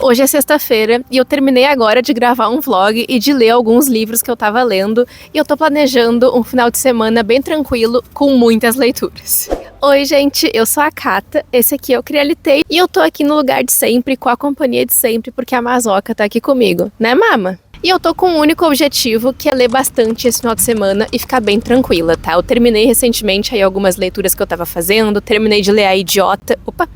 Hoje é sexta-feira e eu terminei agora de gravar um vlog e de ler alguns livros que eu tava lendo, e eu tô planejando um final de semana bem tranquilo com muitas leituras. Oi gente, eu sou a Cata, esse aqui é o Crialitei e eu tô aqui no lugar de sempre, com a companhia de sempre, porque a Mazoca tá aqui comigo, né mama? E eu tô com um único objetivo, que é ler bastante esse final de semana e ficar bem tranquila, tá? Eu terminei recentemente aí algumas leituras que eu tava fazendo, terminei de ler A Idiota... Opa!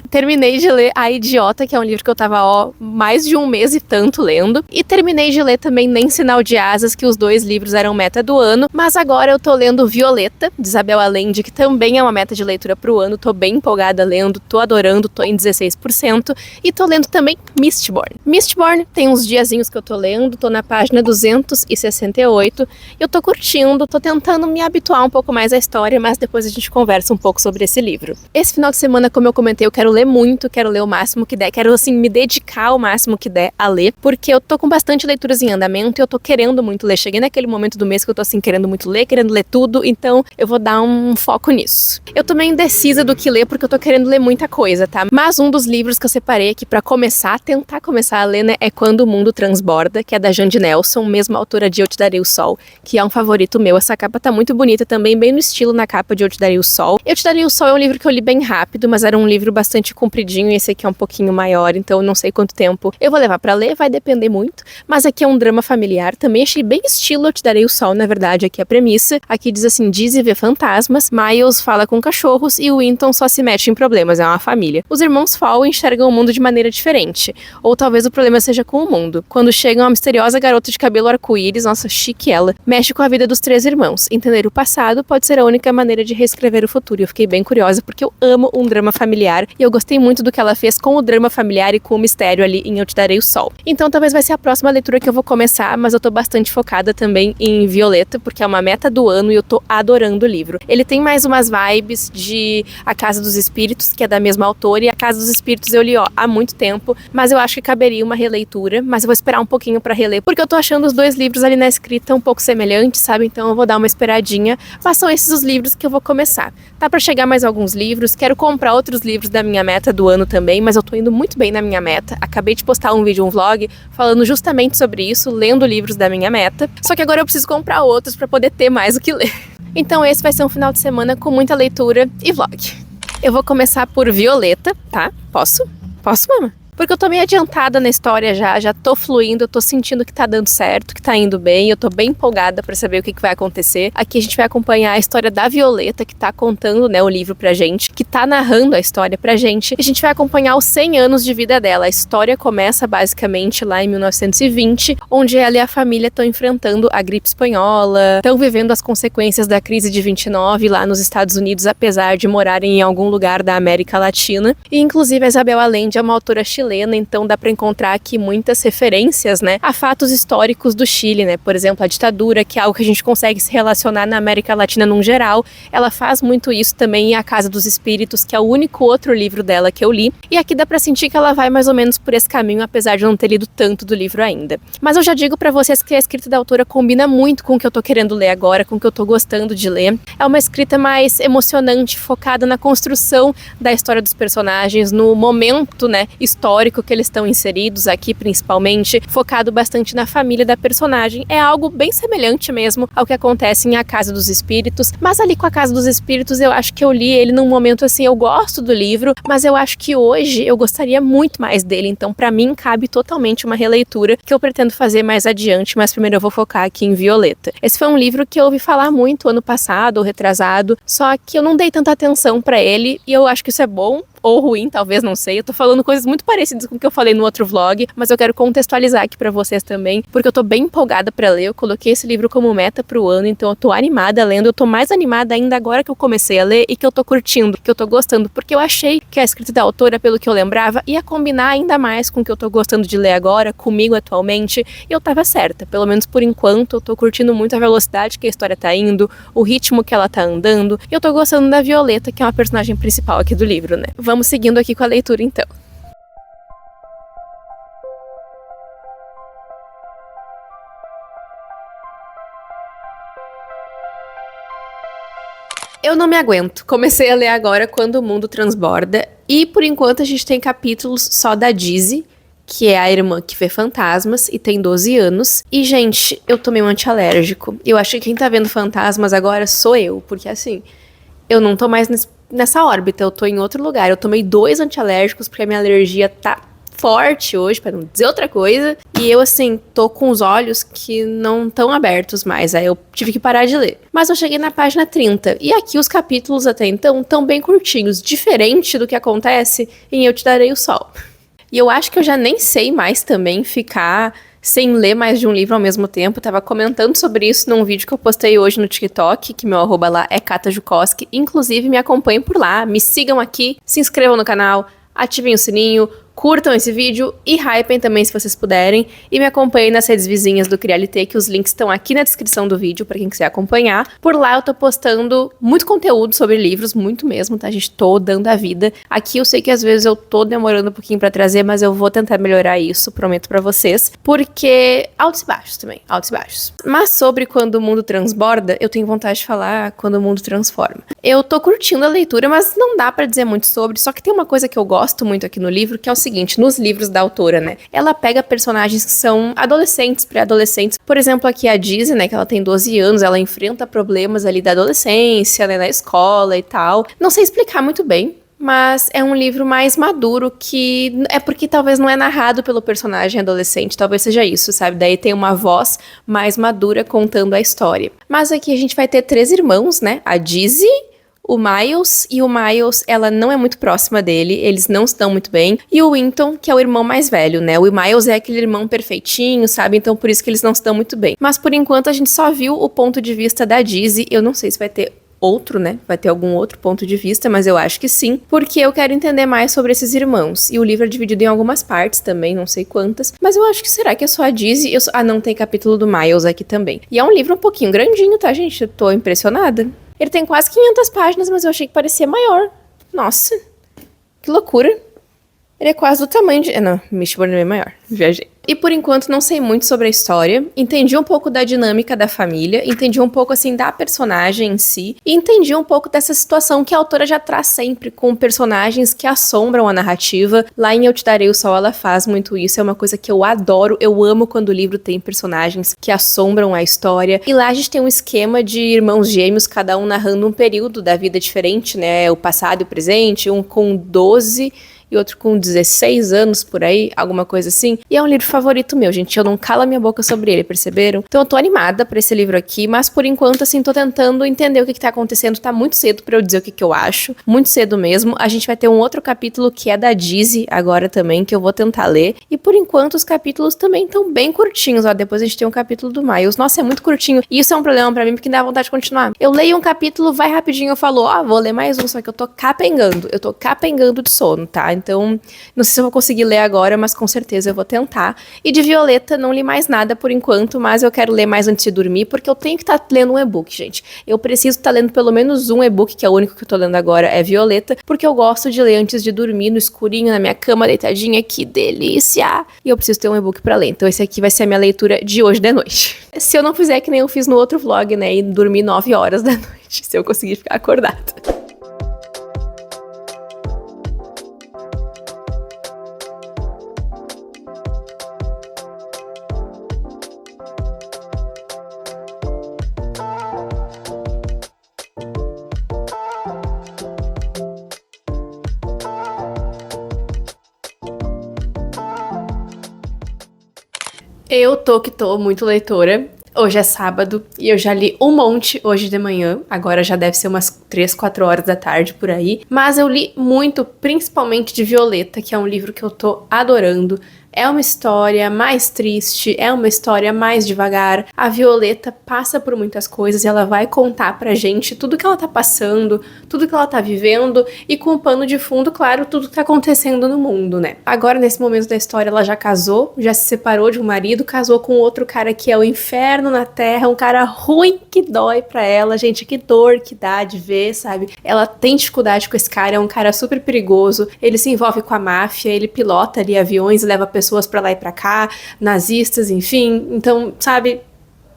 Terminei de ler A Idiota, que é um livro que eu tava, mais de um mês e tanto lendo. E terminei de ler também Nem Sinal de Asas, que os dois livros eram meta do ano. Mas agora eu tô lendo Violeta, de Isabel Allende, que também é uma meta de leitura pro ano. Tô bem empolgada lendo, tô adorando, tô em 16%. E tô lendo também Mistborn. Mistborn tem uns diazinhos que eu tô lendo, tô na página 268. Eu tô curtindo, tô tentando me habituar um pouco mais à história, mas depois a gente conversa um pouco sobre esse livro. Esse final de semana, como eu comentei, eu quero ler muito, quero ler o máximo que der, quero assim me dedicar o máximo que der a ler, porque eu tô com bastante leituras em andamento e eu tô querendo muito ler. Cheguei naquele momento do mês que eu tô assim querendo muito ler, querendo ler tudo, então eu vou dar um foco nisso. Eu tô meio indecisa do que ler porque eu tô querendo ler muita coisa, tá? Mas um dos livros que eu separei aqui pra começar, tentar começar a ler, né, é Quando o Mundo Transborda, que é da Jandy Nelson, mesma autora de Eu Te Darei o Sol, que é um favorito meu. Essa capa tá muito bonita também, bem no estilo na capa de Eu Te Darei o Sol. Eu Te Darei o Sol é um livro que eu li bem rápido, mas era um livro bastante compridinho e esse aqui é um pouquinho maior, então eu não sei quanto tempo eu vou levar pra ler, vai depender muito. Mas aqui é um drama familiar, também achei bem estilo Eu Te Darei o Sol, na verdade, aqui é a premissa. Aqui diz assim, Dizzy vê fantasmas, Miles fala com cachorros e o Winton só se mete em problemas, é uma família. Os irmãos Fall enxergam o mundo de maneira diferente, ou talvez o problema seja com o mundo. Quando chega uma misteriosa garota de cabelo arco-íris, nossa, chique ela, mexe com a vida dos três irmãos. Entender o passado pode ser a única maneira de reescrever o futuro. Eu fiquei bem curiosa porque eu amo um drama familiar e eu gostei muito do que ela fez com o drama familiar e com o mistério ali em Eu Te Darei o Sol. Então talvez vai ser a próxima leitura que eu vou começar, mas eu tô bastante focada também em Violeta, porque é uma meta do ano e eu tô adorando o livro. Ele tem mais umas vibes de A Casa dos Espíritos, que é da mesma autora, e A Casa dos Espíritos eu li, há muito tempo, mas eu acho que caberia uma releitura, mas eu vou esperar um pouquinho pra reler, porque eu tô achando os dois livros ali na escrita um pouco semelhantes, sabe? Então eu vou dar uma esperadinha, mas são esses os livros que eu vou começar. Tá pra chegar mais alguns livros, quero comprar outros livros da minha meta do ano também, mas eu tô indo muito bem na minha meta. Acabei de postar um vídeo, um vlog, falando justamente sobre isso, lendo livros da minha meta, só que agora eu preciso comprar outros pra poder ter mais o que ler. Então esse vai ser um final de semana com muita leitura e vlog. Eu vou começar por Violeta, tá? Posso? Posso, mama? Porque eu tô meio adiantada na história já tô fluindo, eu tô sentindo que tá dando certo, que tá indo bem, eu tô bem empolgada pra saber o que vai acontecer. Aqui a gente vai acompanhar a história da Violeta, que tá contando, né, o livro pra gente, que tá narrando a história pra gente. E a gente vai acompanhar os 100 anos de vida dela. A história começa basicamente lá em 1920, onde ela e a família estão enfrentando a gripe espanhola, estão vivendo as consequências da crise de 29 lá nos Estados Unidos, apesar de morarem em algum lugar da América Latina. E inclusive a Isabel Allende é uma autora chilena, então dá para encontrar aqui muitas referências, né, a fatos históricos do Chile, né, por exemplo, a ditadura, que é algo que a gente consegue se relacionar na América Latina num geral. Ela faz muito isso também em A Casa dos Espíritos, que é o único outro livro dela que eu li, e aqui dá para sentir que ela vai mais ou menos por esse caminho, apesar de eu não ter lido tanto do livro ainda. Mas eu já digo para vocês que a escrita da autora combina muito com o que eu tô querendo ler agora, com o que eu tô gostando de ler. É uma escrita mais emocionante, focada na construção da história dos personagens, no momento, né, histórico que eles estão inseridos aqui, principalmente, focado bastante na família da personagem. É algo bem semelhante mesmo ao que acontece em A Casa dos Espíritos, mas ali com A Casa dos Espíritos eu acho que eu li ele num momento assim, eu gosto do livro, mas eu acho que hoje eu gostaria muito mais dele, então pra mim cabe totalmente uma releitura que eu pretendo fazer mais adiante, mas primeiro eu vou focar aqui em Violeta. Esse foi um livro que eu ouvi falar muito ano passado ou retrasado, só que eu não dei tanta atenção pra ele e eu acho que isso é bom ou ruim, talvez, não sei. Eu tô falando coisas muito parecidas com o que eu falei no outro vlog, mas eu quero contextualizar aqui pra vocês também, porque eu tô bem empolgada pra ler. Eu coloquei esse livro como meta pro ano, então eu tô animada lendo. Eu tô mais animada ainda agora que eu comecei a ler e que eu tô curtindo, que eu tô gostando, porque eu achei que a escrita da autora, pelo que eu lembrava, ia combinar ainda mais com o que eu tô gostando de ler agora, comigo atualmente, e eu tava certa. Pelo menos por enquanto, eu tô curtindo muito a velocidade que a história tá indo, o ritmo que ela tá andando, e eu tô gostando da Violeta, que é uma personagem principal aqui do livro, né? Vamos seguindo aqui com a leitura, então. Eu não me aguento. Comecei a ler agora Quando o Mundo Transborda. E, por enquanto, a gente tem capítulos só da Dizzy, que é a irmã que vê fantasmas e tem 12 anos. E, gente, eu tomei um antialérgico. Eu acho que quem tá vendo fantasmas agora sou eu. Porque, assim, eu não tô mais nessa órbita. Eu tô em outro lugar. Eu tomei 2 antialérgicos porque a minha alergia tá forte hoje, pra não dizer outra coisa. E eu, assim, tô com os olhos que não estão abertos mais. Aí eu tive que parar de ler. Mas eu cheguei na página 30. E aqui os capítulos até então tão bem curtinhos. Diferente do que acontece em Eu Te Darei o Sol. E eu acho que eu já nem sei mais também ficar sem ler mais de um livro ao mesmo tempo. Eu tava comentando sobre isso num vídeo que eu postei hoje no TikTok, que meu arroba lá é Kata Jukoski. Inclusive, me acompanhem por lá, me sigam aqui, se inscrevam no canal, ativem o sininho, curtam esse vídeo e hypem também se vocês puderem. E me acompanhem nas redes vizinhas do Crialité, que os links estão aqui na descrição do vídeo pra quem quiser acompanhar. Por lá eu tô postando muito conteúdo sobre livros, muito mesmo, tá? A gente tô dando a vida. Aqui eu sei que às vezes eu tô demorando um pouquinho pra trazer, mas eu vou tentar melhorar isso, prometo pra vocês. Porque altos e baixos também, altos e baixos. Mas sobre Quando o Mundo Transborda, eu tenho vontade de falar Quando o Mundo Transforma. Eu tô curtindo a leitura, mas não dá pra dizer muito sobre, só que tem uma coisa que eu gosto muito aqui no livro, que é o seguinte, nos livros da autora, né? Ela pega personagens que são adolescentes, pré-adolescentes. Por exemplo, aqui a Dizzy, né? Que ela tem 12 anos, ela enfrenta problemas ali da adolescência, né? Na escola e tal. Não sei explicar muito bem, mas é um livro mais maduro que é porque talvez não é narrado pelo personagem adolescente, talvez seja isso, sabe? Daí tem uma voz mais madura contando a história. Mas aqui a gente vai ter 3 irmãos, né? A Dizzy, o Miles, e o Miles, ela não é muito próxima dele, eles não estão muito bem. E o Winton, que é o irmão mais velho, né? O Miles é aquele irmão perfeitinho, sabe? Então por isso que eles não estão muito bem. Mas por enquanto a gente só viu o ponto de vista da Dizzy. Eu não sei se vai ter outro, né? Vai ter algum outro ponto de vista, mas eu acho que sim, porque eu quero entender mais sobre esses irmãos. E o livro é dividido em algumas partes também, não sei quantas, mas eu acho que será que é só a Dizzy? Ah, não, tem capítulo do Miles aqui também. E é um livro um pouquinho grandinho, tá, gente? Eu tô impressionada. Ele tem quase 500 páginas, mas eu achei que parecia maior. Nossa, que loucura. Ele é quase do tamanho de... Não, Mistborn é maior. Viajei. E por enquanto não sei muito sobre a história. Entendi um pouco da dinâmica da família. Entendi um pouco, assim, da personagem em si. E entendi um pouco dessa situação que a autora já traz sempre, com personagens que assombram a narrativa. Lá em Eu Te Darei o Sol, ela faz muito isso. É uma coisa que eu adoro. Eu amo quando o livro tem personagens que assombram a história. E lá a gente tem um esquema de irmãos gêmeos, cada um narrando um período da vida diferente, né? O passado e o presente. Um com 12... e outro com 16 anos, por aí, alguma coisa assim. E é um livro favorito meu, gente. Eu não calo a minha boca sobre ele, perceberam? Então eu tô animada pra esse livro aqui, mas por enquanto, assim, tô tentando entender o que tá acontecendo. Tá muito cedo pra eu dizer o que eu acho. Muito cedo mesmo. A gente vai ter um outro capítulo que é da Dizzy agora também, que eu vou tentar ler. E por enquanto, os capítulos também estão bem curtinhos, ó. Depois a gente tem um capítulo do Miles. Nossa, é muito curtinho. E isso é um problema pra mim, porque dá vontade de continuar. Eu leio um capítulo, vai rapidinho, eu falo, ó, vou ler mais um, só que eu tô capengando. Eu tô capengando de sono, tá? Então, não sei se eu vou conseguir ler agora, mas com certeza eu vou tentar. E de Violeta, não li mais nada por enquanto, mas eu quero ler mais antes de dormir, porque eu tenho que estar lendo um e-book, gente. Eu preciso estar lendo pelo menos um e-book, que é o único que eu tô lendo agora, é Violeta, porque eu gosto de ler antes de dormir, no escurinho, na minha cama, deitadinha, que delícia! E eu preciso ter um e-book pra ler, então esse aqui vai ser a minha leitura de hoje de noite. Se eu não fizer que nem eu fiz no outro vlog, né, e dormir 9 horas da noite, se eu conseguir ficar acordada. Eu tô muito leitora. Hoje é sábado e eu já li um monte hoje de manhã. Agora já deve ser umas 3, 4 horas da tarde por aí. Mas eu li muito, principalmente de Violeta, que é um livro que eu tô adorando. É uma história mais triste, é uma história mais devagar. A Violeta passa por muitas coisas e ela vai contar pra gente tudo que ela tá passando, tudo que ela tá vivendo e com o pano de fundo, claro, tudo que tá acontecendo no mundo, né? Agora, nesse momento da história, ela já casou, já se separou de um marido, casou com outro cara que é o inferno na terra, um cara ruim que dói pra ela, gente, que dor que dá de ver, sabe? Ela tem dificuldade com esse cara, é um cara super perigoso, ele se envolve com a máfia, ele pilota ali aviões, leva pessoas pra lá e pra cá, nazistas, enfim, então, sabe,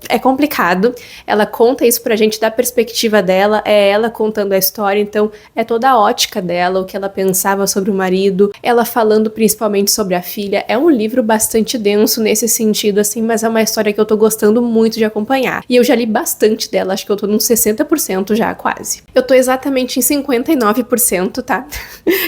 é complicado, ela conta isso pra gente da perspectiva dela, é ela contando a história, então é toda a ótica dela, o que ela pensava sobre o marido, ela falando principalmente sobre a filha. É um livro bastante denso nesse sentido, assim, mas é uma história que eu tô gostando muito de acompanhar. E eu já li bastante dela, acho que eu tô num 60% já, quase. Eu tô exatamente em 59%, tá?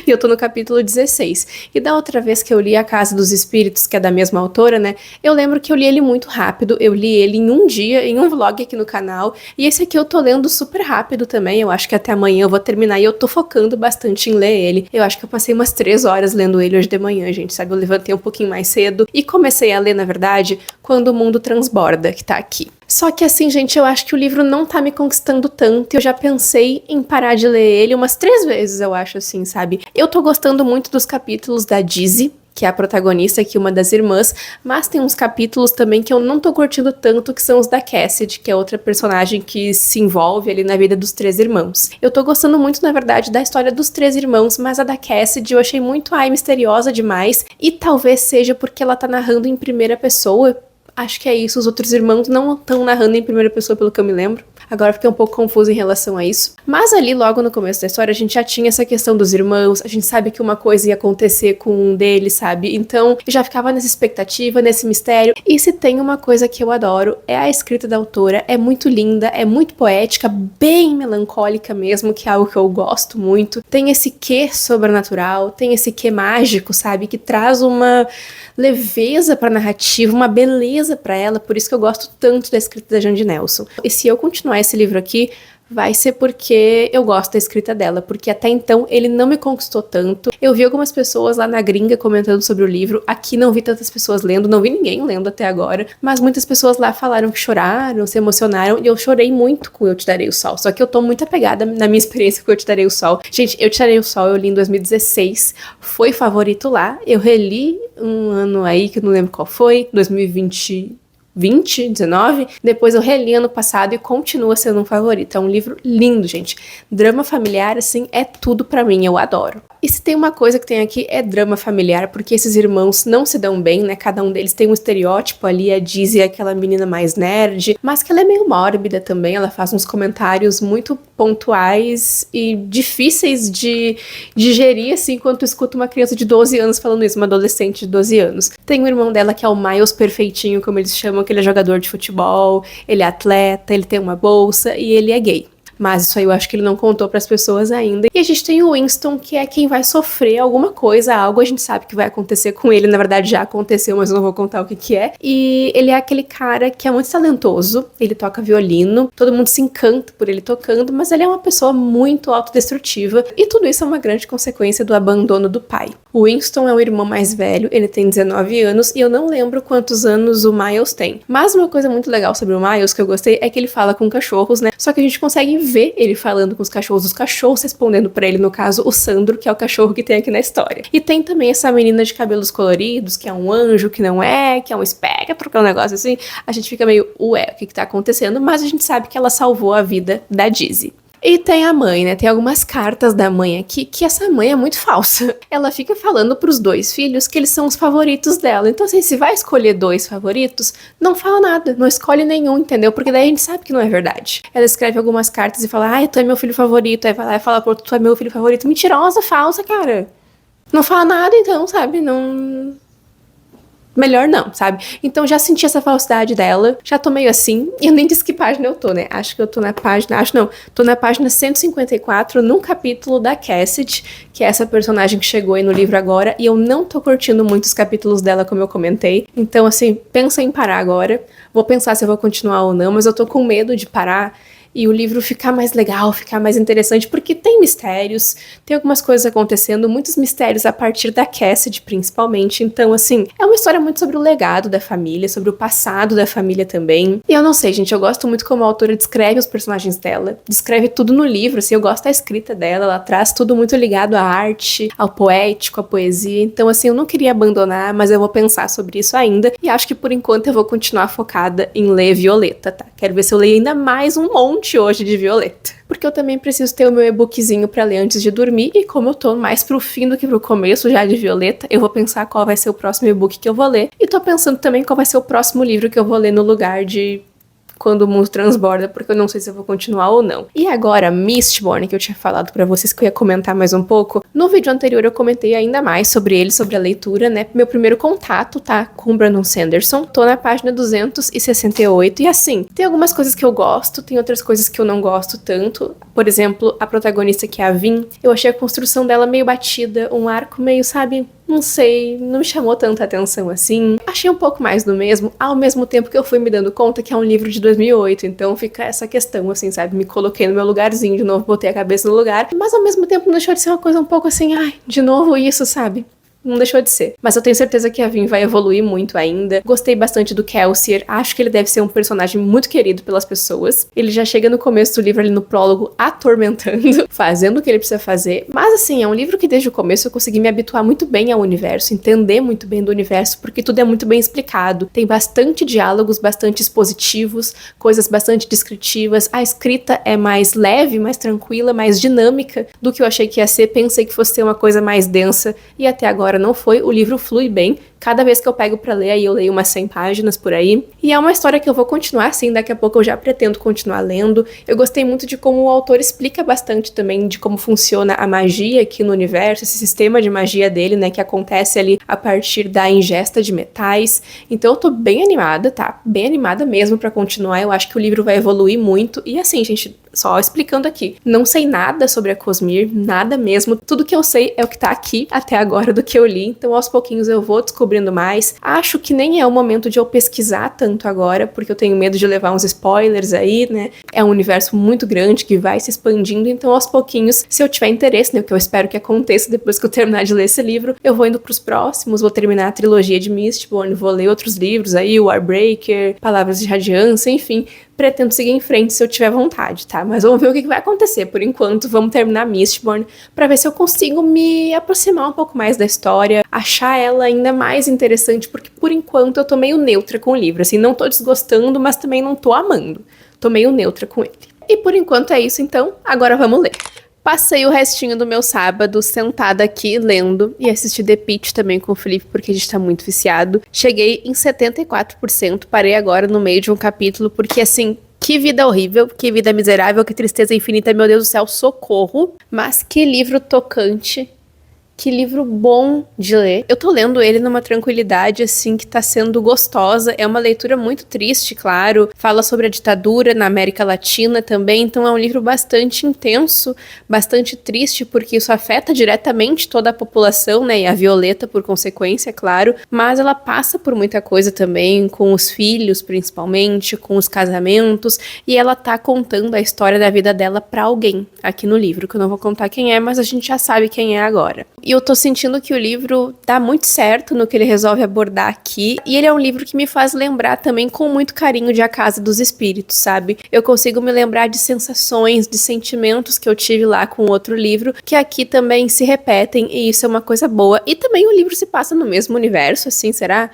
E eu tô no capítulo 16. E da outra vez que eu li A Casa dos Espíritos, que é da mesma autora, né, eu lembro que eu li ele muito rápido, eu li ele em um dia, em um vlog aqui no canal, e esse aqui eu tô lendo super rápido também, eu acho que até amanhã eu vou terminar, e eu tô focando bastante em ler ele. Eu acho que eu passei umas 3 horas lendo ele hoje de manhã, gente, sabe? Eu levantei um pouquinho mais cedo, e comecei a ler, na verdade, quando o mundo transborda, que tá aqui. Só que assim, gente, eu acho que o livro não tá me conquistando tanto, eu já pensei em parar de ler ele umas 3 vezes, eu acho, assim, sabe? Eu tô gostando muito dos capítulos da Dizzy, que é a protagonista aqui, uma das irmãs, mas tem uns capítulos também que eu não tô curtindo tanto, que são os da Cassidy, que é outra personagem que se envolve ali na vida dos 3 irmãos. Eu tô gostando muito, na verdade, da história dos 3 irmãos, mas a da Cassidy eu achei muito, misteriosa demais, e talvez seja porque ela tá narrando em primeira pessoa. Acho que é isso, os outros irmãos não estão narrando em primeira pessoa, pelo que eu me lembro. Agora fiquei um pouco confusa em relação a isso. Mas ali, logo no começo da história, a gente já tinha essa questão dos irmãos, a gente sabe que uma coisa ia acontecer com um deles, sabe? Então, eu já ficava nessa expectativa, nesse mistério. E se tem uma coisa que eu adoro, é a escrita da autora. É muito linda, é muito poética, bem melancólica mesmo, que é algo que eu gosto muito. Tem esse quê sobrenatural, tem esse quê mágico, sabe? Que traz uma leveza pra narrativa, uma beleza pra ela, por isso que eu gosto tanto da escrita da Jandy Nelson. E se eu continuar esse livro aqui, vai ser porque eu gosto da escrita dela, porque até então ele não me conquistou tanto. Eu vi algumas pessoas lá na gringa comentando sobre o livro, aqui não vi tantas pessoas lendo, não vi ninguém lendo até agora, mas muitas pessoas lá falaram que choraram, se emocionaram, e eu chorei muito com Eu Te Darei o Sol, só que eu tô muito apegada na minha experiência com Eu Te Darei o Sol. Gente, Eu Te Darei o Sol eu li em 2016, foi favorito lá, eu reli um ano aí que eu não lembro qual foi, 2019, depois eu reli ano passado e continua sendo um favorito. É um livro lindo, gente. Drama familiar, assim, é tudo pra mim, eu adoro. E se tem uma coisa que tem aqui é drama familiar, porque esses irmãos não se dão bem, né? Cada um deles tem um estereótipo ali, a Dizzy é aquela menina mais nerd, mas que ela é meio mórbida também, ela faz uns comentários muito pontuais e difíceis de digerir, assim, enquanto escuta uma criança de 12 anos falando isso, uma adolescente de 12 anos. Tem o irmão dela que é o Miles perfeitinho, como eles chamam, que ele é jogador de futebol, ele é atleta, ele tem uma bolsa e ele é gay. Mas isso aí eu acho que ele não contou pras pessoas ainda. E a gente tem o Winston, que é quem vai sofrer alguma coisa, algo a gente sabe que vai acontecer com ele. Na verdade já aconteceu, mas eu não vou contar o que que é. E ele é aquele cara que é muito talentoso, ele toca violino, todo mundo se encanta por ele tocando, mas ele é uma pessoa muito autodestrutiva. E tudo isso é uma grande consequência do abandono do pai. O Winston é o irmão mais velho, ele tem 19 anos, e eu não lembro quantos anos o Miles tem. Mas uma coisa muito legal sobre o Miles, que eu gostei, é que ele fala com cachorros, né? Só que a gente consegue ver ele falando com os cachorros respondendo pra ele, no caso, o Sandro, que é o cachorro que tem aqui na história. E tem também essa menina de cabelos coloridos, que é um anjo, que não é, que é um espectro, que é um negócio assim. A gente fica meio, ué, o que tá acontecendo? Mas a gente sabe que ela salvou a vida da Dizzy. E tem a mãe, né? Tem algumas cartas da mãe aqui, que essa mãe é muito falsa. Ela fica falando pros 2 filhos que eles são os favoritos dela. Então, assim, se vai escolher 2 favoritos, não fala nada, não escolhe nenhum, entendeu? Porque daí a gente sabe que não é verdade. Ela escreve algumas cartas e fala, tu é meu filho favorito. Aí vai lá e fala pro outro, tu é meu filho favorito. Mentirosa, falsa, cara. Não fala nada, então, sabe? Não... Melhor não, sabe? Então já senti essa falsidade dela, já tô meio assim, e eu nem disse que página eu tô, né? Acho que eu tô na página, tô na página 154, num capítulo da Cassidy, que é essa personagem que chegou aí no livro agora, e eu não tô curtindo muito os capítulos dela, como eu comentei. Então, assim, pensa em parar agora. Vou pensar se eu vou continuar ou não, mas eu tô com medo de parar e o livro ficar mais legal, ficar mais interessante, porque tem mistérios, tem algumas coisas acontecendo, muitos mistérios a partir da Cassidy, principalmente. Então, assim, é uma história muito sobre o legado da família, sobre o passado da família também. E eu não sei, gente, eu gosto muito como a autora descreve os personagens dela, descreve tudo no livro, assim, eu gosto da escrita dela, ela traz tudo muito ligado à arte, ao poético, à poesia. Então, assim, eu não queria abandonar, mas eu vou pensar sobre isso ainda, e acho que por enquanto eu vou continuar focada em ler Violeta, tá? Quero ver se eu leio ainda mais um monte hoje de Violeta. Porque eu também preciso ter o meu e-bookzinho pra ler antes de dormir, e como eu tô mais pro fim do que pro começo já de Violeta, eu vou pensar qual vai ser o próximo e-book que eu vou ler, e tô pensando também qual vai ser o próximo livro que eu vou ler no lugar de quando o mundo transborda, porque eu não sei se eu vou continuar ou não. E agora, Mistborn, que eu tinha falado pra vocês que eu ia comentar mais um pouco. No vídeo anterior eu comentei ainda mais sobre ele, sobre a leitura, né? Meu primeiro contato, tá? Com o Brandon Sanderson. Tô na página 268 e assim, tem algumas coisas que eu gosto, tem outras coisas que eu não gosto tanto. Por exemplo, a protagonista, que é a Vin, eu achei a construção dela meio batida, um arco meio, sabe, não sei, não me chamou tanta atenção assim. Achei um pouco mais do mesmo, ao mesmo tempo que eu fui me dando conta que é um livro de 2008, então fica essa questão, assim, sabe, me coloquei no meu lugarzinho de novo, botei a cabeça no lugar, mas ao mesmo tempo não deixou de ser uma coisa um pouco assim, ai, de novo isso, sabe? Não deixou de ser. Mas eu tenho certeza que a Vin vai evoluir muito ainda. Gostei bastante do Kelsier. Acho que ele deve ser um personagem muito querido pelas pessoas. Ele já chega no começo do livro, ali no prólogo, atormentando, fazendo o que ele precisa fazer. Mas assim, é um livro que desde o começo eu consegui me habituar muito bem ao universo, entender muito bem do universo, porque tudo é muito bem explicado. Tem bastante diálogos, bastante expositivos, coisas bastante descritivas. A escrita é mais leve, mais tranquila, mais dinâmica do que eu achei que ia ser. Pensei que fosse ser uma coisa mais densa e até agora não foi. O livro flui bem. Cada vez que eu pego pra ler, aí eu leio umas 100 páginas por aí. E é uma história que eu vou continuar, sim, daqui a pouco eu já pretendo continuar lendo. Eu gostei muito de como o autor explica bastante também de como funciona a magia aqui no universo, esse sistema de magia dele, né, que acontece ali a partir da ingesta de metais. Então eu tô bem animada, tá? Bem animada mesmo pra continuar. Eu acho que o livro vai evoluir muito. E assim, gente, só explicando aqui, não sei nada sobre a Cosmere, nada mesmo. Tudo que eu sei é o que tá aqui até agora do que eu li. Então aos pouquinhos eu vou descobrindo mais. Acho que nem é o momento de eu pesquisar tanto agora, porque eu tenho medo de levar uns spoilers aí, né? É um universo muito grande que vai se expandindo, então aos pouquinhos, se eu tiver interesse, né, o que eu espero que aconteça depois que eu terminar de ler esse livro, eu vou indo pros próximos, vou terminar a trilogia de Mistborn, vou ler outros livros aí, Warbreaker, Palavras de Radiância, enfim, pretendo seguir em frente se eu tiver vontade, tá? Mas vamos ver o que vai acontecer. Por enquanto, vamos terminar Mistborn pra ver se eu consigo me aproximar um pouco mais da história, achar ela ainda mais interessante, porque por enquanto eu tô meio neutra com o livro, assim, não tô desgostando, mas também não tô amando. Tô meio neutra com ele. E por enquanto é isso, então, agora vamos ler. Passei o restinho do meu sábado sentada aqui lendo e assisti The Pitt também com o Felipe, porque a gente tá muito viciado. Cheguei em 74%, parei agora no meio de um capítulo, porque assim, que vida horrível, que vida miserável, que tristeza infinita, meu Deus do céu, socorro. Mas que livro tocante. Que livro bom de ler. Eu tô lendo ele numa tranquilidade, assim, que tá sendo gostosa. É uma leitura muito triste, claro. Fala sobre a ditadura na América Latina também. Então é um livro bastante intenso, bastante triste, porque isso afeta diretamente toda a população, né? E a Violeta, por consequência, claro. Mas ela passa por muita coisa também, com os filhos, principalmente, com os casamentos. E ela tá contando a história da vida dela pra alguém aqui no livro, que eu não vou contar quem é, mas a gente já sabe quem é agora. E eu tô sentindo que o livro dá muito certo no que ele resolve abordar aqui. E ele é um livro que me faz lembrar também com muito carinho de A Casa dos Espíritos, sabe? Eu consigo me lembrar de sensações, de sentimentos que eu tive lá com outro livro, que aqui também se repetem, e isso é uma coisa boa. E também o livro se passa no mesmo universo, assim, será?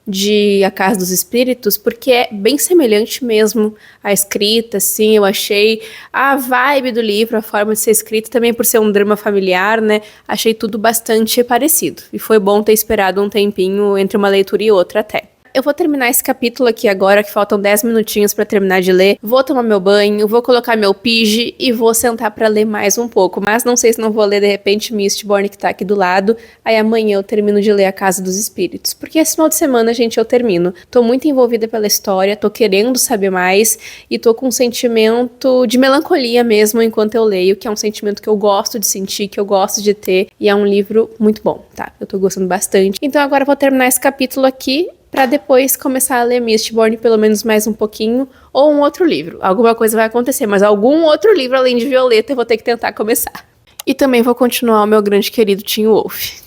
De A Casa dos Espíritos, porque é bem semelhante mesmo a escrita, assim, eu achei a vibe do livro, a forma de ser escrito, também por ser um drama familiar, né, achei tudo bastante parecido, e foi bom ter esperado um tempinho entre uma leitura e outra até. Eu vou terminar esse capítulo aqui agora, que faltam 10 minutinhos pra terminar de ler. Vou tomar meu banho, vou colocar meu pige e vou sentar pra ler mais um pouco. Mas não sei se não vou ler, de repente, Mistborn, que tá aqui do lado. Aí amanhã eu termino de ler A Casa dos Espíritos. Porque esse final de semana, gente, eu termino. Tô muito envolvida pela história, tô querendo saber mais. E tô com um sentimento de melancolia mesmo enquanto eu leio, que é um sentimento que eu gosto de sentir, que eu gosto de ter. E é um livro muito bom, tá? Eu tô gostando bastante. Então agora eu vou terminar esse capítulo aqui, pra depois começar a ler Mistborn pelo menos mais um pouquinho, ou um outro livro. Alguma coisa vai acontecer, mas algum outro livro além de Violeta eu vou ter que tentar começar. E também vou continuar o meu grande querido Teen Wolf.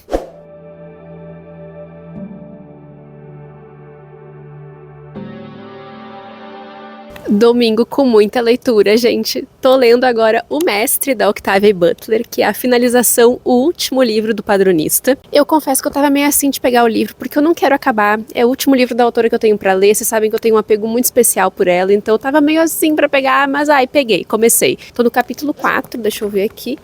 Domingo com muita leitura, gente. Tô lendo agora O Mestre, da Octavia Butler, que é a finalização, o último livro do Padronista. Eu confesso que eu tava meio assim de pegar o livro, porque eu não quero acabar. É o último livro da autora que eu tenho pra ler, vocês sabem que eu tenho um apego muito especial por ela, então eu tava meio assim pra pegar, mas peguei, comecei. Tô no capítulo 4, deixa eu ver aqui.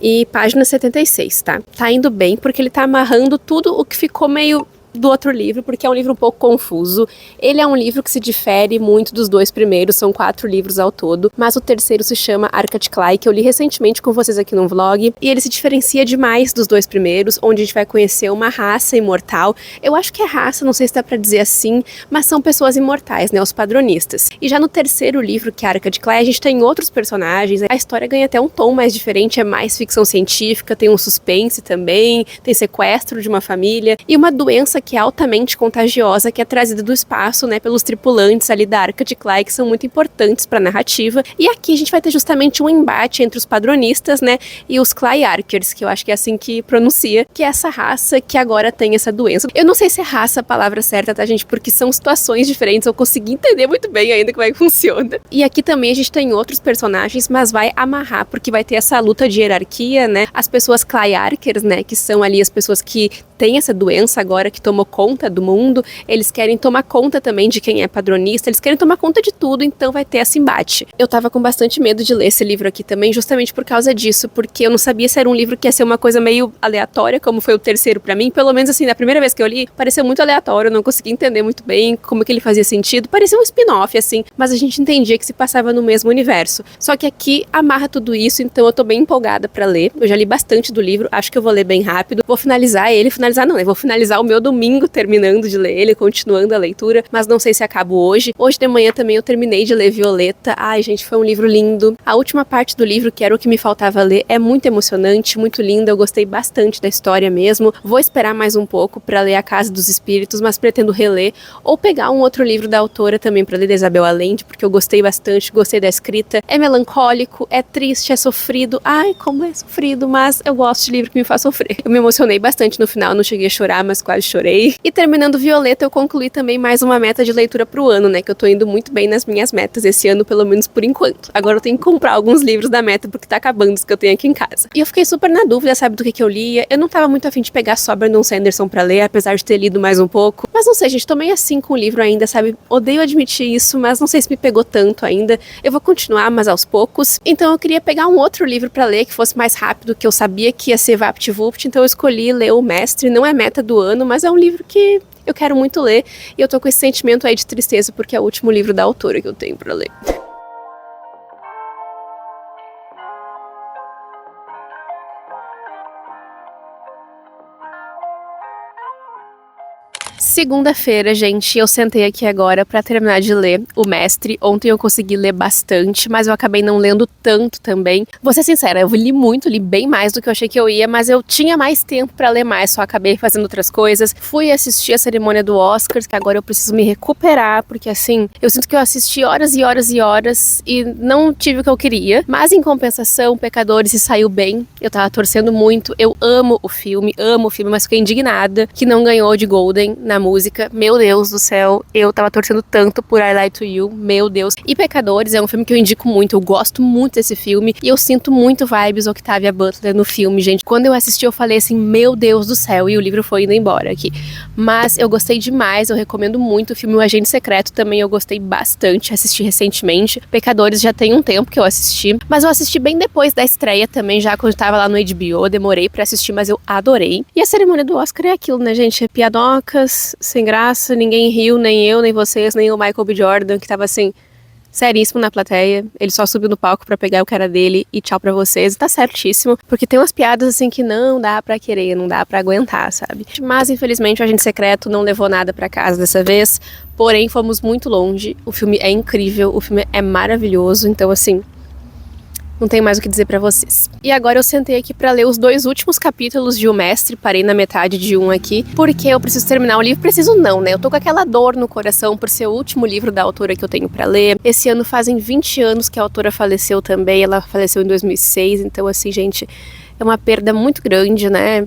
E página 76, tá? Tá indo bem, porque ele tá amarrando tudo o que ficou meio do outro livro, porque é um livro um pouco confuso. Ele é um livro que se difere muito dos dois primeiros, são 4 livros ao todo, mas o terceiro se chama Arca de Klai, que eu li recentemente com vocês aqui no vlog, e ele se diferencia demais dos dois primeiros, onde a gente vai conhecer uma raça imortal. Eu acho que é raça, não sei se dá pra dizer assim, mas são pessoas imortais, né, os padronistas. E já no terceiro livro, que é Arca de Klai, a gente tem outros personagens, a história ganha até um tom mais diferente, é mais ficção científica, tem um suspense também, tem sequestro de uma família, e uma doença que é altamente contagiosa, que é trazida do espaço, né, pelos tripulantes ali da Arca de Klai, que são muito importantes para a narrativa. E aqui a gente vai ter justamente um embate entre os padronistas, né, e os Klaiarkers, que eu acho que é assim que pronuncia, que é essa raça que agora tem essa doença. Eu não sei se é raça a palavra certa, tá, gente, porque são situações diferentes, eu consegui entender muito bem ainda como é que funciona. E aqui também a gente tem outros personagens, mas vai amarrar, porque vai ter essa luta de hierarquia, né, as pessoas Klaiarkers, né, que são ali as pessoas que têm essa doença agora, que tomou conta do mundo, eles querem tomar conta também de quem é padronista, eles querem tomar conta de tudo, então vai ter esse embate. Eu tava com bastante medo de ler esse livro aqui também, justamente por causa disso, porque eu não sabia se era um livro que ia ser uma coisa meio aleatória, como foi o terceiro pra mim, pelo menos assim, da primeira vez que eu li, pareceu muito aleatório, eu não consegui entender muito bem como que ele fazia sentido, parecia um spin-off, assim, mas a gente entendia que se passava no mesmo universo. Só que aqui amarra tudo isso, então eu tô bem empolgada pra ler, eu já li bastante do livro, acho que eu vou ler bem rápido, vou finalizar ele, eu vou finalizar o meu domingo terminando de ler ele, continuando a leitura, mas não sei se acabo hoje. Hoje de manhã também eu terminei de ler Violeta. Ai, gente, foi um livro lindo. A última parte do livro, que era o que me faltava ler, é muito emocionante, muito linda, eu gostei bastante da história mesmo. Vou esperar mais um pouco pra ler A Casa dos Espíritos, mas pretendo reler, ou pegar um outro livro da autora também pra ler, da Isabel Allende, porque eu gostei bastante, gostei da escrita. É melancólico, é triste, é sofrido. Ai, como é sofrido, mas eu gosto de livro que me faz sofrer. Eu me emocionei bastante no final, não cheguei a chorar, mas quase chorei. E terminando Violeta, eu concluí também mais uma meta de leitura pro ano, né, que eu tô indo muito bem nas minhas metas esse ano, pelo menos por enquanto. Agora eu tenho que comprar alguns livros da meta, porque tá acabando os que eu tenho aqui em casa. E eu fiquei super na dúvida, sabe, do que eu lia. Eu não tava muito afim de pegar só Brandon Sanderson pra ler, apesar de ter lido mais um pouco. Mas não sei, gente, tô meio assim com o livro ainda, sabe? Odeio admitir isso, mas não sei se me pegou tanto ainda. Eu vou continuar, mas aos poucos. Então eu queria pegar um outro livro pra ler, que fosse mais rápido, que eu sabia que ia ser VaptVupt, então eu escolhi ler O Mestre. Não é meta do ano, mas é um livro que eu quero muito ler, e eu tô com esse sentimento aí de tristeza, porque é o último livro da autora que eu tenho pra ler. Segunda-feira, gente, eu sentei aqui agora pra terminar de ler O Mestre. Ontem eu consegui ler bastante, mas eu acabei não lendo tanto também. Vou ser sincera, eu li muito, li bem mais do que eu achei que eu ia, mas eu tinha mais tempo pra ler mais, só acabei fazendo outras coisas. Fui assistir a cerimônia do Oscars, que agora eu preciso me recuperar, porque assim, eu sinto que eu assisti horas e horas e horas e não tive o que eu queria. Mas em compensação, Pecadores se saiu bem, eu tava torcendo muito. Eu amo o filme, mas fiquei indignada que não ganhou de Golden na música. Meu Deus do céu, eu tava torcendo tanto por I Lie to You, meu Deus. E Pecadores é um filme que eu indico muito, eu gosto muito desse filme e eu sinto muito vibes Octavia Butler no filme, gente. Quando eu assisti eu falei assim, meu Deus do céu, e o livro foi indo embora aqui. Mas eu gostei demais, eu recomendo muito o filme O Agente Secreto também, eu gostei bastante, assisti recentemente. Pecadores já tem um tempo que eu assisti, mas eu assisti bem depois da estreia também, já quando tava lá no HBO, eu demorei pra assistir, mas eu adorei. E a cerimônia do Oscar é aquilo, né, gente? É piadocas, sem graça, ninguém riu, nem eu, nem vocês, nem o Michael B. Jordan, que tava assim, seríssimo na plateia. Ele só subiu no palco pra pegar o cara dele e tchau pra vocês. E tá certíssimo, porque tem umas piadas assim que não dá pra querer, não dá pra aguentar, sabe? Mas infelizmente o Agente Secreto não levou nada pra casa dessa vez, porém fomos muito longe. O filme é incrível, o filme é maravilhoso, então assim, não tenho mais o que dizer pra vocês. E agora eu sentei aqui pra ler os 2 últimos capítulos de O Mestre, parei na metade de um aqui, porque eu preciso terminar o livro. Preciso não, né? Eu tô com aquela dor no coração por ser o último livro da autora que eu tenho pra ler. Esse ano fazem 20 anos que a autora faleceu também, ela faleceu em 2006, então assim, gente, é uma perda muito grande, né?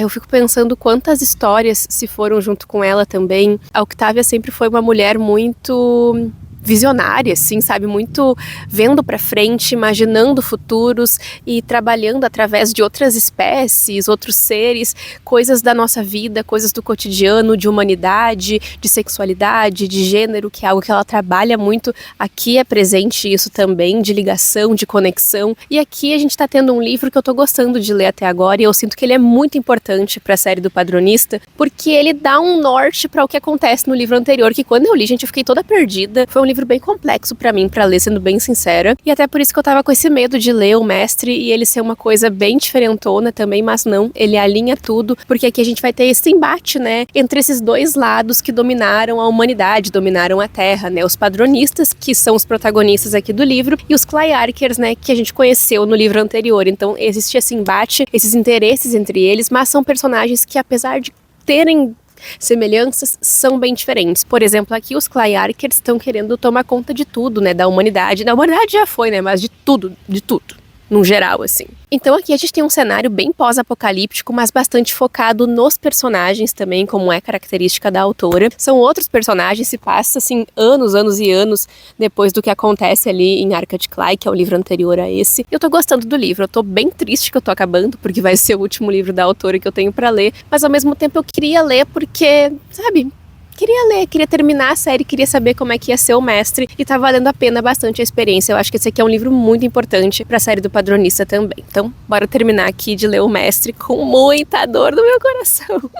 Eu fico pensando quantas histórias se foram junto com ela também. A Octavia sempre foi uma mulher muito visionária, assim, sabe? Muito vendo pra frente, imaginando futuros e trabalhando através de outras espécies, outros seres, coisas da nossa vida, coisas do cotidiano, de humanidade, de sexualidade, de gênero, que é algo que ela trabalha muito. Aqui é presente isso também, de ligação, de conexão. E aqui a gente tá tendo um livro que eu tô gostando de ler até agora e eu sinto que ele é muito importante pra série do Padronista, porque ele dá um norte pra o que acontece no livro anterior, que quando eu li, gente, eu fiquei toda perdida. Foi um livro bem complexo pra mim, pra ler, sendo bem sincera. E até por isso que eu tava com esse medo de ler O Mestre e ele ser uma coisa bem diferentona também, mas não, ele alinha tudo, porque aqui a gente vai ter esse embate, né, entre esses dois lados que dominaram a humanidade, dominaram a Terra, né, os Padronistas, que são os protagonistas aqui do livro, e os Clayarkers, né, que a gente conheceu no livro anterior. Então existe esse embate, esses interesses entre eles, mas são personagens que, apesar de terem semelhanças, são bem diferentes. Por exemplo, aqui os Clayarkers estão querendo tomar conta de tudo, né, da humanidade. Da humanidade já foi, né, mas de tudo, num geral, assim. Então aqui a gente tem um cenário bem pós-apocalíptico, mas bastante focado nos personagens também, como é característica da autora. São outros personagens, se passa, assim, anos e anos depois do que acontece ali em Arca de Klai, que é o livro anterior a esse. Eu tô gostando do livro, eu tô bem triste que eu tô acabando, porque vai ser o último livro da autora que eu tenho pra ler, mas ao mesmo tempo eu queria ler porque, sabe, queria ler, queria terminar a série, queria saber como é que ia ser O Mestre e tá valendo a pena bastante a experiência. Eu acho que esse aqui é um livro muito importante pra série do Padronista também. Então, bora terminar aqui de ler O Mestre com muita dor no meu coração.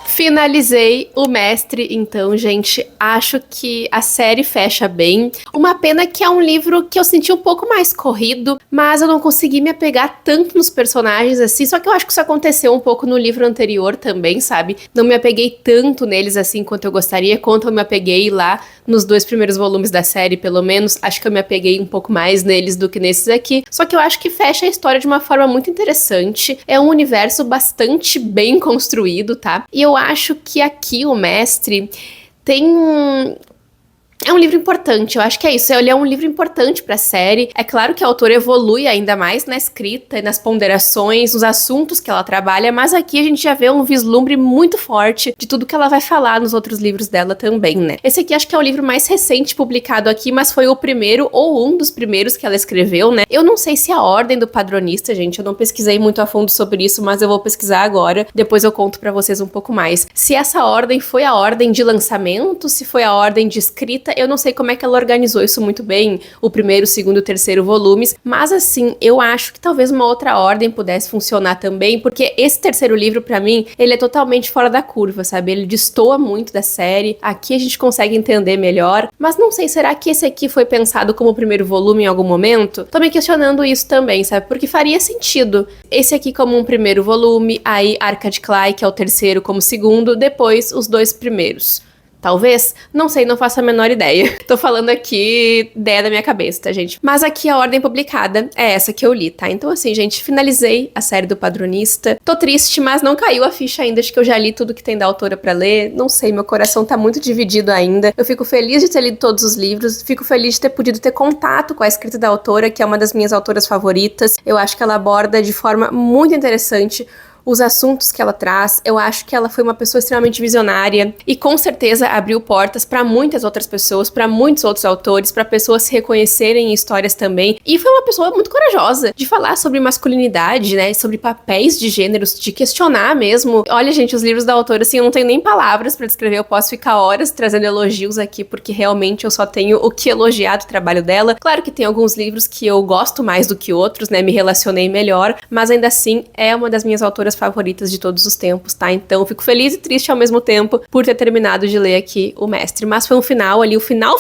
Finalizei O Mestre, então, gente, acho que a série fecha bem. Uma pena que é um livro que eu senti um pouco mais corrido, mas eu não consegui me apegar tanto nos personagens assim, só que eu acho que isso aconteceu um pouco no livro anterior também, sabe? Não me apeguei tanto neles assim quanto eu gostaria, quanto eu me apeguei lá nos 2 primeiros volumes da série, pelo menos. Acho que eu me apeguei um pouco mais neles do que nesses aqui, só que eu acho que fecha a história de uma forma muito interessante. É um universo bastante bem construído, tá? E eu acho que aqui O Mestre tem é um livro importante, eu acho que é isso. Ele é um livro importante pra série. É claro que a autora evolui ainda mais na escrita e nas ponderações, nos assuntos que ela trabalha, mas aqui a gente já vê um vislumbre muito forte de tudo que ela vai falar nos outros livros dela também, né? Esse aqui acho que é o livro mais recente publicado aqui, mas foi o primeiro ou um dos primeiros que ela escreveu, né? Eu não sei se a ordem do Padronista, gente, eu não pesquisei muito a fundo sobre isso, mas eu vou pesquisar agora. Depois eu conto pra vocês um pouco mais. Se essa ordem foi a ordem de lançamento, se foi a ordem de escrita, eu não sei como é que ela organizou isso muito bem, o primeiro, o segundo e o terceiro volumes, mas assim, eu acho que talvez uma outra ordem pudesse funcionar também, porque esse terceiro livro, pra mim, ele é totalmente fora da curva, sabe? Ele destoa muito da série, aqui a gente consegue entender melhor, mas não sei, será que esse aqui foi pensado como o primeiro volume em algum momento? Tô me questionando isso também, sabe? Porque faria sentido esse aqui como um primeiro volume, aí Arca de Klai, que é o terceiro, como segundo, depois os 2 primeiros. Talvez? Não sei, não faço a menor ideia. Tô falando aqui ideia da minha cabeça, tá, gente? Mas aqui a ordem publicada é essa que eu li, tá? Então assim, gente, finalizei a série do Padronista. Tô triste, mas não caiu a ficha ainda de que eu já li tudo que tem da autora pra ler. Não sei, meu coração tá muito dividido ainda. Eu fico feliz de ter lido todos os livros, fico feliz de ter podido ter contato com a escrita da autora, que é uma das minhas autoras favoritas. Eu acho que ela aborda de forma muito interessante os assuntos que ela traz. Eu acho que ela foi uma pessoa extremamente visionária e com certeza abriu portas para muitas outras pessoas, para muitos outros autores, para pessoas se reconhecerem em histórias também. E foi uma pessoa muito corajosa de falar sobre masculinidade, né, sobre papéis de gêneros, de questionar mesmo. Olha, gente, os livros da autora, assim, eu não tenho nem palavras para descrever, eu posso ficar horas trazendo elogios aqui, porque realmente eu só tenho o que elogiar do trabalho dela. Claro que tem alguns livros que eu gosto mais do que outros, né, me relacionei melhor, mas ainda assim é uma das minhas autoras favoritas de todos os tempos, tá? Então, fico feliz e triste ao mesmo tempo por ter terminado de ler aqui O Mestre. Mas foi um final ali, o final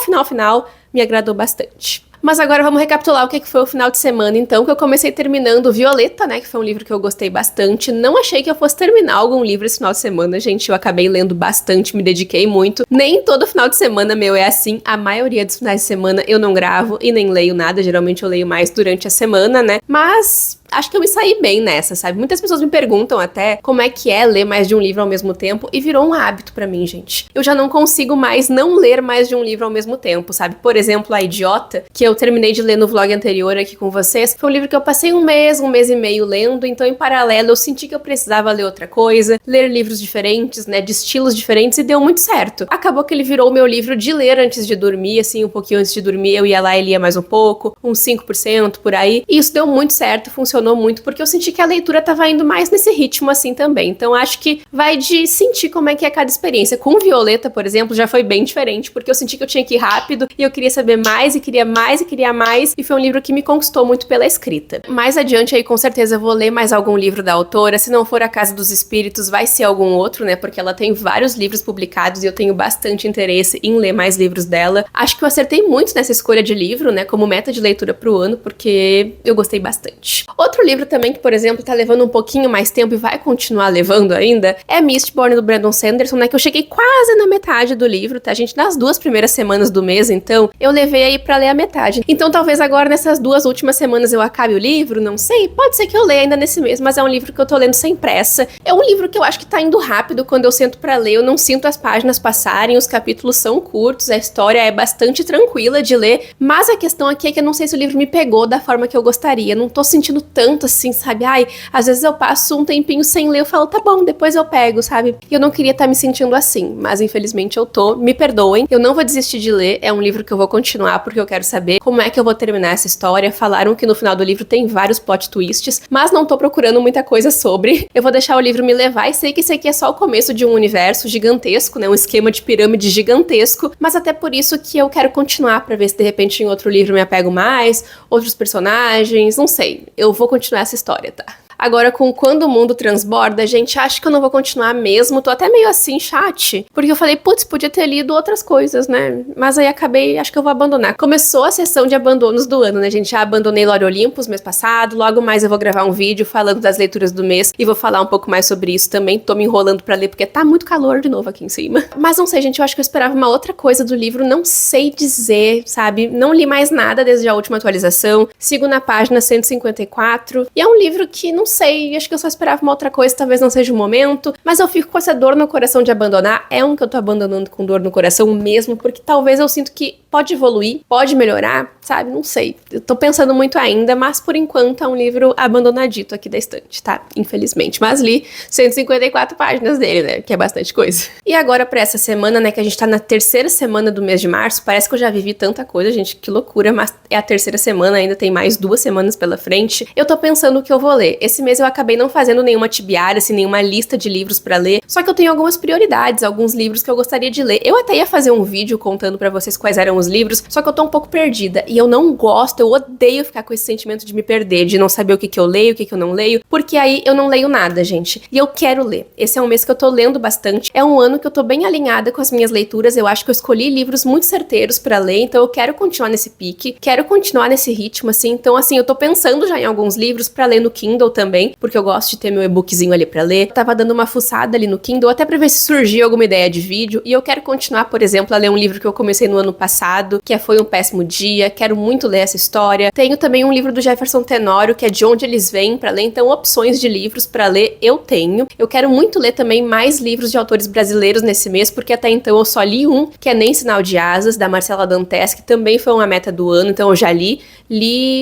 me agradou bastante. Mas agora vamos recapitular o que foi o final de semana, então, que eu comecei terminando Violeta, né, que foi um livro que eu gostei bastante. Não achei que eu fosse terminar algum livro esse final de semana, gente, eu acabei lendo bastante, me dediquei muito. Nem todo final de semana meu é assim, a maioria dos finais de semana eu não gravo e nem leio nada, geralmente eu leio mais durante a semana, né, mas acho que eu me saí bem nessa, sabe? Muitas pessoas me perguntam até como é que é ler mais de um livro ao mesmo tempo, e virou um hábito pra mim, gente. Eu já não consigo mais não ler mais de um livro ao mesmo tempo, sabe? Por exemplo, A Idiota, que eu terminei de ler no vlog anterior aqui com vocês, foi um livro que eu passei um mês e meio lendo, então em paralelo eu senti que eu precisava ler outra coisa, ler livros diferentes, né, de estilos diferentes, e deu muito certo. Acabou que ele virou o meu livro de ler antes de dormir, assim, um pouquinho antes de dormir eu ia lá e lia mais um pouco, uns 5% por aí, e isso deu muito certo, funcionou muito, porque eu senti que a leitura tava indo mais nesse ritmo assim também. Então acho que vai de sentir como é que é cada experiência. Com Violeta, por exemplo, já foi bem diferente, porque eu senti que eu tinha que ir rápido, e eu queria saber mais, e queria mais, e queria mais, e foi um livro que me conquistou muito pela escrita. Mais adiante aí, com certeza, eu vou ler mais algum livro da autora. Se não for A Casa dos Espíritos, vai ser algum outro, né, porque ela tem vários livros publicados, e eu tenho bastante interesse em ler mais livros dela. Acho que eu acertei muito nessa escolha de livro, né, como meta de leitura pro ano, porque eu gostei bastante. Outro livro também que, por exemplo, tá levando um pouquinho mais tempo e vai continuar levando ainda, é Mistborn, do Brandon Sanderson, né, que eu cheguei quase na metade do livro, tá, gente? Nas 2 primeiras semanas do mês, então, eu levei aí pra ler a metade. Então, talvez agora, nessas 2 últimas semanas, eu acabe o livro, não sei, pode ser que eu leia ainda nesse mês, mas é um livro que eu tô lendo sem pressa. É um livro que eu acho que tá indo rápido quando eu sento pra ler, eu não sinto as páginas passarem, os capítulos são curtos, a história é bastante tranquila de ler, mas a questão aqui é que eu não sei se o livro me pegou da forma que eu gostaria, não tô sentindo tanto assim, sabe? Ai, às vezes eu passo um tempinho sem ler, eu falo, tá bom, depois eu pego, sabe? E eu não queria estar me sentindo assim, mas infelizmente eu tô, me perdoem, eu não vou desistir de ler, é um livro que eu vou continuar porque eu quero saber como é que eu vou terminar essa história. Falaram que no final do livro tem vários plot twists, mas não tô procurando muita coisa sobre. Eu vou deixar o livro me levar e sei que esse aqui é só o começo de um universo gigantesco, né? Um esquema de pirâmide gigantesco, mas até por isso que eu quero continuar pra ver se de repente em outro livro me apego mais, outros personagens, não sei. Eu vou continuar essa história, tá? Agora, com Quando o Mundo Transborda, gente, acho que eu não vou continuar mesmo. Tô até meio assim, chat. Porque eu falei, putz, podia ter lido outras coisas, né? Mas aí acabei, acho que eu vou abandonar. Começou a sessão de abandonos do ano, né, gente? Já abandonei Lore Olympus mês passado. Logo mais eu vou gravar um vídeo falando das leituras do mês. E vou falar um pouco mais sobre isso também. Tô me enrolando pra ler, porque tá muito calor de novo aqui em cima. Mas não sei, gente, eu acho que eu esperava uma outra coisa do livro. Não sei dizer, sabe? Não li mais nada desde a última atualização. Sigo na página 154. E é um livro que, não sei, acho que eu só esperava uma outra coisa, talvez não seja o momento, mas eu fico com essa dor no coração de abandonar. É um que eu tô abandonando com dor no coração mesmo, porque talvez eu sinto que pode evoluir, pode melhorar, sabe? Não sei. Eu tô pensando muito ainda, mas por enquanto é um livro abandonadito aqui da estante, tá? Infelizmente. Mas li 154 páginas dele, né? Que é bastante coisa. E agora pra essa semana, né? Que a gente tá na terceira semana do mês de março. Parece que eu já vivi tanta coisa, gente. Que loucura. Mas é a terceira semana, ainda tem mais 2 semanas pela frente. Eu tô pensando o que eu vou ler. Esse mês eu acabei não fazendo nenhuma tibiária, assim, nenhuma lista de livros pra ler. Só que eu tenho algumas prioridades, alguns livros que eu gostaria de ler. Eu até ia fazer um vídeo contando pra vocês quais eram os livros, só que eu tô um pouco perdida. E eu não gosto, eu odeio ficar com esse sentimento de me perder, de não saber o que que eu leio, o que que eu não leio, porque aí eu não leio nada, gente. E eu quero ler. Esse é um mês que eu tô lendo bastante. É um ano que eu tô bem alinhada com as minhas leituras. Eu acho que eu escolhi livros muito certeiros pra ler, então eu quero continuar nesse pique, quero continuar nesse ritmo, assim. Então, assim, eu tô pensando já em alguns livros pra ler no Kindle também, porque eu gosto de ter meu e-bookzinho ali pra ler. Eu tava dando uma fuçada ali no Kindle, até pra ver se surgiu alguma ideia de vídeo, e eu quero continuar, por exemplo, a ler um livro que eu comecei no ano passado, que Foi um Péssimo Dia. Quero muito ler essa história. Tenho também um livro do Jefferson Tenório, que é De Onde Eles Vêm, pra ler, então opções de livros pra ler eu tenho. Eu quero muito ler também mais livros de autores brasileiros nesse mês, porque até então eu só li um, que é Nem Sinal de Asas, da Marcela Dantes, que também foi uma meta do ano, então eu já li.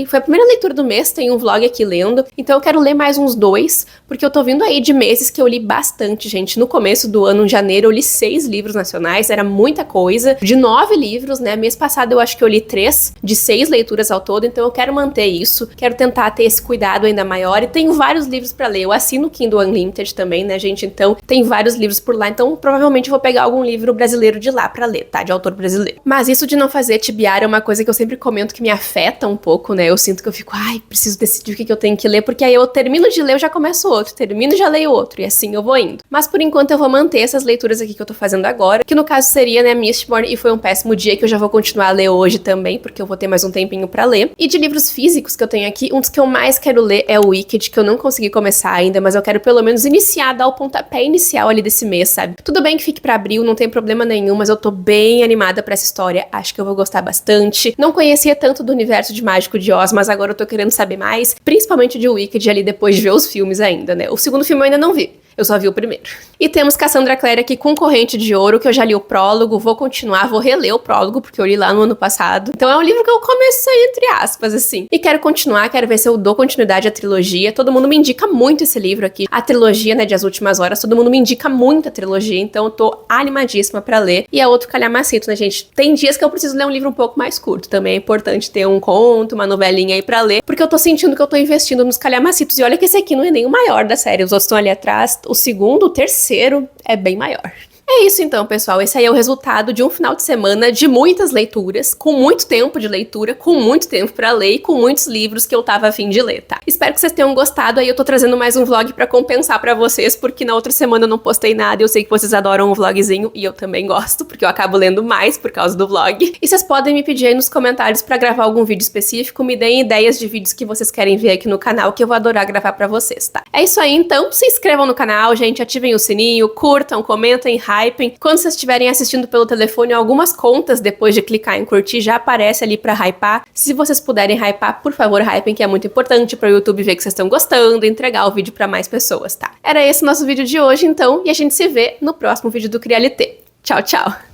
Foi a primeira leitura do mês, tem um vlog aqui lendo, então eu quero ler mais uns 2, porque eu tô vindo aí de meses que eu li bastante, gente. No começo do ano, em janeiro, eu li 6 livros nacionais, era muita coisa, de 9 livros, né? Mês passado eu acho que eu li 3, de 6 leituras ao todo, então eu quero manter isso, quero tentar ter esse cuidado ainda maior, e tenho vários livros pra ler. Eu assino o Kindle Unlimited também, né, gente? Então tem vários livros por lá, então provavelmente eu vou pegar algum livro brasileiro de lá pra ler, tá? De autor brasileiro. Mas isso de não fazer tibiária é uma coisa que eu sempre comento que me afeta um pouco, né? Eu sinto que eu fico, ai, preciso decidir o que eu tenho que ler, porque aí eu termino de ler, eu já começo outro, termino e já leio outro, e assim eu vou indo. Mas por enquanto eu vou manter essas leituras aqui que eu tô fazendo agora, que no caso seria, né, Mistborn e Foi um Péssimo Dia, que eu já vou continuar a ler hoje também, porque eu vou ter mais um tempinho pra ler. E de livros físicos que eu tenho aqui, um dos que eu mais quero ler é o Wicked, que eu não consegui começar ainda, mas eu quero pelo menos iniciar, dar o pontapé inicial ali desse mês, sabe? Tudo bem que fique pra abril, não tem problema nenhum, mas eu tô bem animada pra essa história, acho que eu vou gostar bastante. Não conhecia tanto do universo de Mágico de Oz, mas agora eu tô querendo saber mais, principalmente de Wicked ali depois de ver os filmes ainda, né? O segundo filme eu ainda não vi. Eu só vi o primeiro. E temos Cassandra Clare aqui com Corrente de Ouro, que eu já li o prólogo, vou continuar, vou reler o prólogo, porque eu li lá no ano passado. Então é um livro que eu comecei, entre aspas, assim. E quero continuar, quero ver se eu dou continuidade à trilogia. Todo mundo me indica muito esse livro aqui. A trilogia, né, de As Últimas Horas, todo mundo me indica muito a trilogia, então eu tô animadíssima pra ler. E é outro calhamacito, né, gente? Tem dias que eu preciso ler um livro um pouco mais curto. Também é importante ter um conto, uma novelinha aí pra ler, porque eu tô sentindo que eu tô investindo nos calhamacitos. E olha que esse aqui não é nem o maior da série, os outros estão ali atrás. O segundo, o terceiro é bem maior. É isso então, pessoal. Esse aí é o resultado de um final de semana de muitas leituras, com muito tempo de leitura, com muito tempo pra ler e com muitos livros que eu tava a fim de ler, tá? Espero que vocês tenham gostado. Aí eu tô trazendo mais um vlog pra compensar pra vocês, porque na outra semana eu não postei nada. Eu sei que vocês adoram um vlogzinho e eu também gosto, porque eu acabo lendo mais por causa do vlog. E vocês podem me pedir aí nos comentários pra gravar algum vídeo específico, me deem ideias de vídeos que vocês querem ver aqui no canal, que eu vou adorar gravar pra vocês, tá? É isso aí então, se inscrevam no canal, gente, ativem o sininho, curtam, comentem, hypem. Quando vocês estiverem assistindo pelo telefone, algumas contas, depois de clicar em curtir, já aparece ali pra hypar. Se vocês puderem hypar, por favor, hypem, que é muito importante para o YouTube ver que vocês estão gostando e entregar o vídeo pra mais pessoas, tá? Era esse o nosso vídeo de hoje, então, e a gente se vê no próximo vídeo do Crialité. Tchau, tchau!